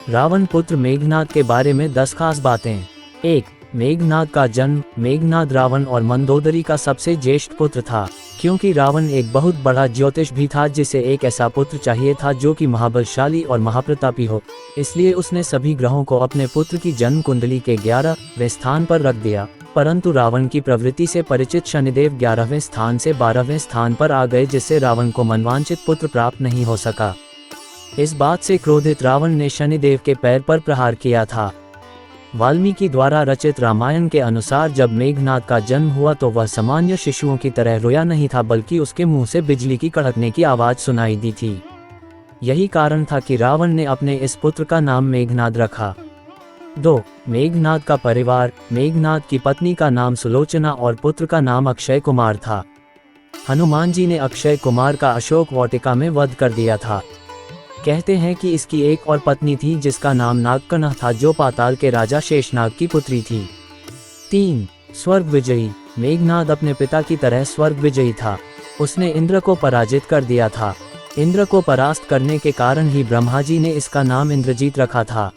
रावण पुत्र मेघनाद के बारे में 10 खास बातें। 1. मेघनाद का जन्म। मेघनाद रावण और मंदोदरी का सबसे ज्येष्ठ पुत्र था। क्योंकि रावण एक बहुत बड़ा ज्योतिष भी था जिसे एक ऐसा पुत्र चाहिए था जो कि महाबलशाली और महाप्रतापी हो, इसलिए उसने सभी ग्रहों को अपने पुत्र की जन्म कुंडली के 11वें स्थान पर रख दिया। परंतु रावण की प्रवृत्ति से परिचित शनिदेव 11वें स्थान से 12वें स्थान पर आ गए, जिससे रावण को मनवांछित पुत्र प्राप्त नहीं हो सका। इस बात से क्रोधित रावण ने शनिदेव के पैर पर प्रहार किया था। वाल्मीकि द्वारा रचित रामायण के अनुसार जब मेघनाद का जन्म हुआ तो वह सामान्य शिशुओं की तरह रोया नहीं था, बल्कि उसके मुंह से बिजली की कड़कने की आवाज सुनाई दी थी। यही कारण था कि रावण ने अपने इस पुत्र का नाम मेघनाद रखा। 2. मेघनाद का परिवार। मेघनाद की पत्नी का नाम सुलोचना और पुत्र का नाम अक्षय कुमार था। हनुमान जी ने अक्षय कुमार का अशोक वाटिका में वध कर दिया था। कहते हैं कि इसकी एक और पत्नी थी जिसका नाम नागकन्हा था, जो पाताल के राजा शेषनाग की पुत्री थी। 3. स्वर्ग विजयी। मेघनाद अपने पिता की तरह स्वर्ग विजयी था। उसने इंद्र को पराजित कर दिया था। इंद्र को परास्त करने के कारण ही ब्रह्मा जी ने इसका नाम इंद्रजीत रखा था।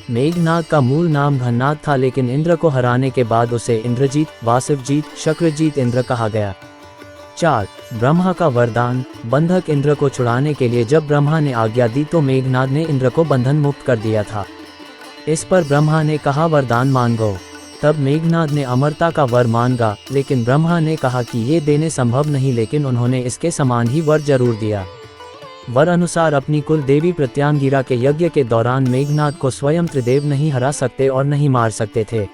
मेघनाद का मूल नाम घननाद था, लेकिन इंद्र को हराने के बाद उसे इंद्रजीत, वासिवजीत, शक्रजीत इंद्र कहा गया। 4. ब्रह्मा का वरदान। बंधक इंद्र को छुड़ाने के लिए जब ब्रह्मा ने आज्ञा दी तो मेघनाद ने इंद्र को बंधन मुक्त कर दिया था। इस पर ब्रह्मा ने कहा, वरदान मांगो। तब मेघनाद ने अमरता का वर मांगा, लेकिन ब्रह्मा ने कहा कि ये देने संभव नहीं, लेकिन उन्होंने इसके समान ही वर जरूर दिया। वर अनुसार अपनी कुल देवी प्रत्यांगिरा के यज्ञ के दौरान मेघनाद को स्वयं त्रिदेव नहीं हरा सकते और नहीं मार सकते थे।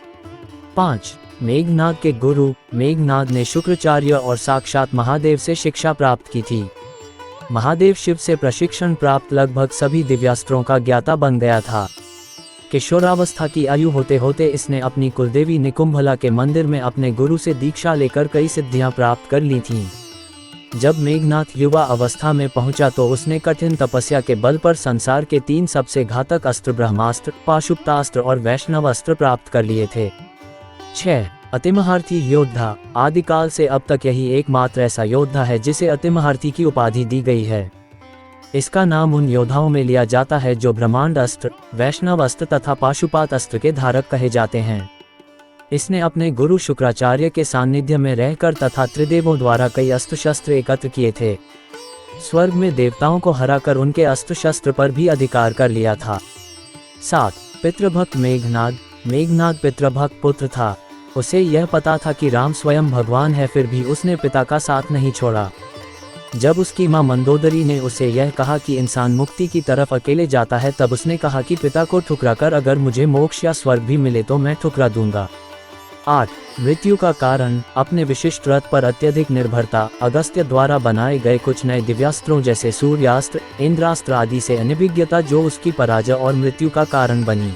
5. मेघनाद के गुरु। मेघनाद ने शुक्राचार्य और साक्षात महादेव से शिक्षा प्राप्त की थी। महादेव शिव से प्रशिक्षण प्राप्त लगभग सभी दिव्यास्त्रों का ज्ञाता बन गया था। किशोरावस्था की आयु होते होते इसने अपनी कुलदेवी निकुंभला के मंदिर में अपने गुरु से दीक्षा लेकर कई सिद्धियां प्राप्त कर ली थीं। जब मेघनाद युवा अवस्था में पहुंचा तो उसने कठिन तपस्या के बल पर संसार के 3 सबसे घातक अस्त्र ब्रह्मास्त्र, पाशुपतास्त्र और वैष्णव अस्त्र प्राप्त कर लिए थे। 6. अतिमहारथी योद्धा। आदिकाल से अब तक यही एकमात्र ऐसा योद्धा है जिसे अतिमहारथी की उपाधि दी गई है। इसका नाम उन योद्धाओं में लिया जाता है जो ब्रह्मांड अस्त्र, वैष्णव अस्त्र तथा पाशुपात अस्त्र के धारक कहे जाते हैं। इसने अपने गुरु शुक्राचार्य के सानिध्य में रहकर तथा त्रिदेवों द्वारा कई अस्त्र शस्त्र एकत्र किए थे। स्वर्ग में देवताओं को हराकर उनके अस्त्र शस्त्र पर भी अधिकार कर लिया था। 7. पितृभक्त मेघनाद। मेघनाद पितृभक्त पुत्र था। उसे यह पता था कि राम स्वयं भगवान है, फिर भी उसने पिता का साथ नहीं छोड़ा। जब उसकी मां मंदोदरी ने उसे यह कहा कि इंसान मुक्ति की तरफ अकेले जाता है, तब उसने कहा कि पिता को ठुकराकर अगर मुझे मोक्ष या स्वर्ग भी मिले तो मैं ठुकरा दूंगा। 8. मृत्यु का कारण। अपने विशिष्ट रथ पर अत्यधिक निर्भरता। अगस्त्य द्वारा बनाए गए कुछ नए दिव्यास्त्रों जैसे सूर्यास्त्र, इंद्रास्त्र आदि से अनभिज्ञता जो उसकी पराजय और मृत्यु का कारण बनी।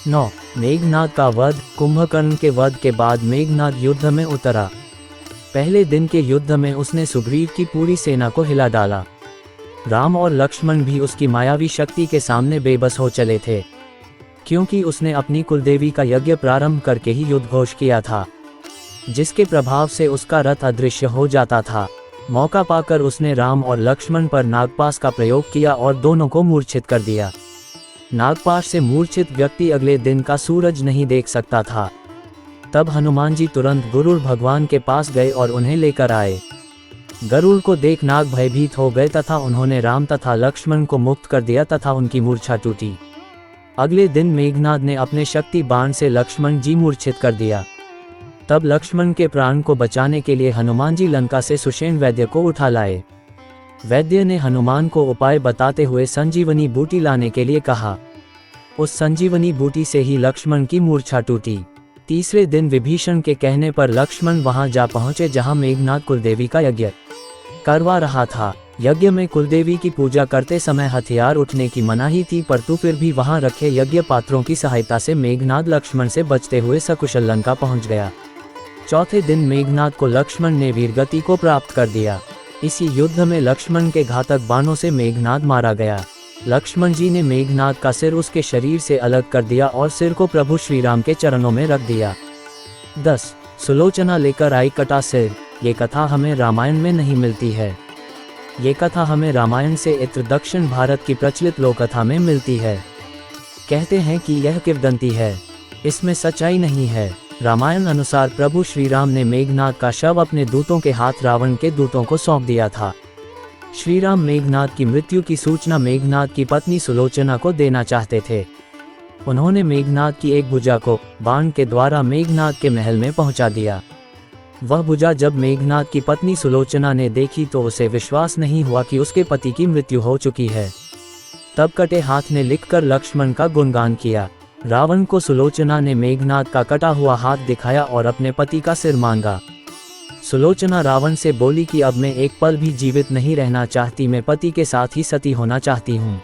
9. मेघनाद का वध। कुंभकर्ण के वध के बाद मेघनाद युद्ध में उतरा। पहले दिन के युद्ध में उसने सुग्रीव की पूरी सेना को हिला डाला। राम और लक्ष्मण भी उसकी मायावी शक्ति के सामने बेबस हो चले थे, क्योंकि उसने अपनी कुलदेवी का यज्ञ प्रारंभ करके ही युद्ध घोष किया था, जिसके प्रभाव से उसका रथ अदृश्य हो जाता था। मौका पाकर उसने राम और लक्ष्मण पर नागपाश का प्रयोग किया और दोनों को मूर्छित कर दिया। नागपाश से मूर्छित व्यक्ति अगले दिन का सूरज नहीं देख सकता था। तब हनुमान जी तुरंत गरुड़ भगवान के पास गए और उन्हें लेकर आए। गरुड़ को देख नाग भयभीत हो गए तथा उन्होंने राम तथा लक्ष्मण को मुक्त कर दिया तथा उनकी मूर्छा टूटी। अगले दिन मेघनाद ने अपने शक्ति बाण से लक्ष्मण जी मूर्छित कर दिया। तब लक्ष्मण के प्राण को बचाने के लिए हनुमान जी लंका से सुषेण वैद्य को उठा लाए। वैद्य ने हनुमान को उपाय बताते हुए संजीवनी बूटी लाने के लिए कहा। उस संजीवनी बूटी से ही लक्ष्मण की मूर्छा टूटी। तीसरे दिन विभीषण के कहने पर लक्ष्मण वहां जा पहुंचे जहां मेघनाद कुलदेवी का यज्ञ करवा रहा था। यज्ञ में कुलदेवी की पूजा करते समय हथियार उठने की मनाही थी, परंतु फिर भी वहां रखे यज्ञ पात्रों की सहायता से मेघनाद लक्ष्मण से बचते हुए सकुशल लंका पहुंच गया। चौथे दिन मेघनाद को लक्ष्मण ने वीरगति को प्राप्त कर दिया। इसी युद्ध में लक्ष्मण के घातक बाणों से मेघनाद मारा गया। लक्ष्मण जी ने मेघनाद का सिर उसके शरीर से अलग कर दिया और सिर को प्रभु श्री राम के चरणों में रख दिया। 10. सुलोचना लेकर आई कटा सिर। ये कथा हमें रामायण में नहीं मिलती है। ये कथा हमें रामायण से इतर दक्षिण भारत की प्रचलित लोककथा में मिलती है। कहते हैं कि यह किंवदंती है, इसमें सच्चाई नहीं है। रामायण अनुसार प्रभु श्री राम ने मेघनाद का शव अपने दूतों के हाथ रावण के दूतों को सौंप दिया था। श्री राम मेघनाद की मृत्यु की सूचना मेघनाद की पत्नी सुलोचना को देना चाहते थे। उन्होंने मेघनाद की एक भुजा को बाण के द्वारा मेघनाद के महल में पहुंचा दिया। वह भुजा जब मेघनाद की पत्नी सुलोचना ने देखी तो उसे विश्वास नहीं हुआ कि उसके पति की मृत्यु हो चुकी है। तब कटे हाथ ने लिखकर लक्ष्मण का गुणगान किया। रावण को सुलोचना ने मेघनाद का कटा हुआ हाथ दिखाया और अपने पति का सिर मांगा। सुलोचना रावण से बोली कि अब मैं एक पल भी जीवित नहीं रहना चाहती, मैं पति के साथ ही सती होना चाहती हूँ।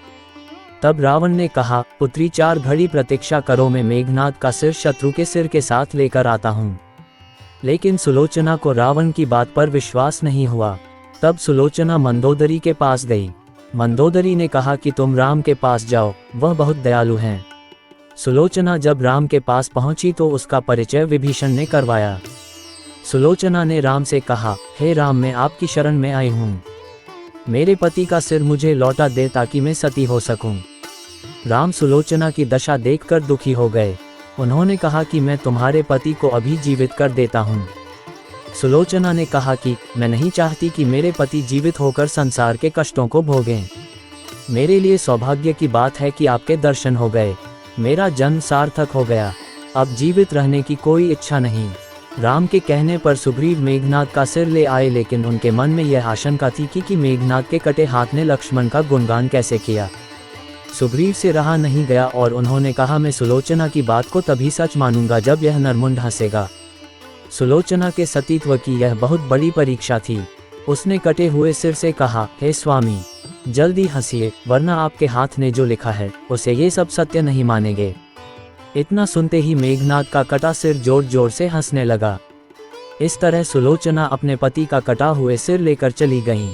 तब रावण ने कहा, पुत्री 4 घड़ी प्रतीक्षा करो, मैं मेघनाद का सिर शत्रु के सिर के साथ लेकर आता हूँ। लेकिन सुलोचना को रावण की बात पर विश्वास नहीं हुआ। तब सुलोचना मंदोदरी के पास गई। मंदोदरी ने कहा कि तुम राम के पास जाओ, वह बहुत दयालु हैं। सुलोचना जब राम के पास पहुंची तो उसका परिचय विभीषण ने करवाया। सुलोचना ने राम से कहा, हे राम, मैं आपकी शरण में आई हूँ, मेरे पति का सिर मुझे लौटा दे ताकि मैं सती हो सकूं। राम सुलोचना की दशा देखकर दुखी हो गए। उन्होंने कहा कि मैं तुम्हारे पति को अभी जीवित कर देता हूँ। सुलोचना ने कहा कि मैं नहीं चाहती कि मेरे पति जीवित होकर संसार के कष्टों को भोगें। मेरे लिए सौभाग्य की बात है कि आपके दर्शन हो गए, मेरा जन्म सार्थक हो गया, अब जीवित रहने की कोई इच्छा नहीं। राम के कहने पर सुग्रीव मेघनाद का सिर ले आए, लेकिन उनके मन में यह आशंका थी कि मेघनाद के कटे हाथ ने लक्ष्मण का गुणगान कैसे किया। सुग्रीव से रहा नहीं गया और उन्होंने कहा, मैं सुलोचना की बात को तभी सच मानूंगा जब यह नरमुंड हंसेगा। सुलोचना के सतीत्व की यह बहुत बड़ी परीक्षा थी। उसने कटे हुए सिर से कहा, हे स्वामी, जल्दी हंसिए, वरना आपके हाथ ने जो लिखा है उसे ये सब सत्य नहीं मानेंगे। इतना सुनते ही मेघनाद का कटा सिर जोर जोर से हंसने लगा। इस तरह सुलोचना अपने पति का कटा हुए सिर लेकर चली गईं।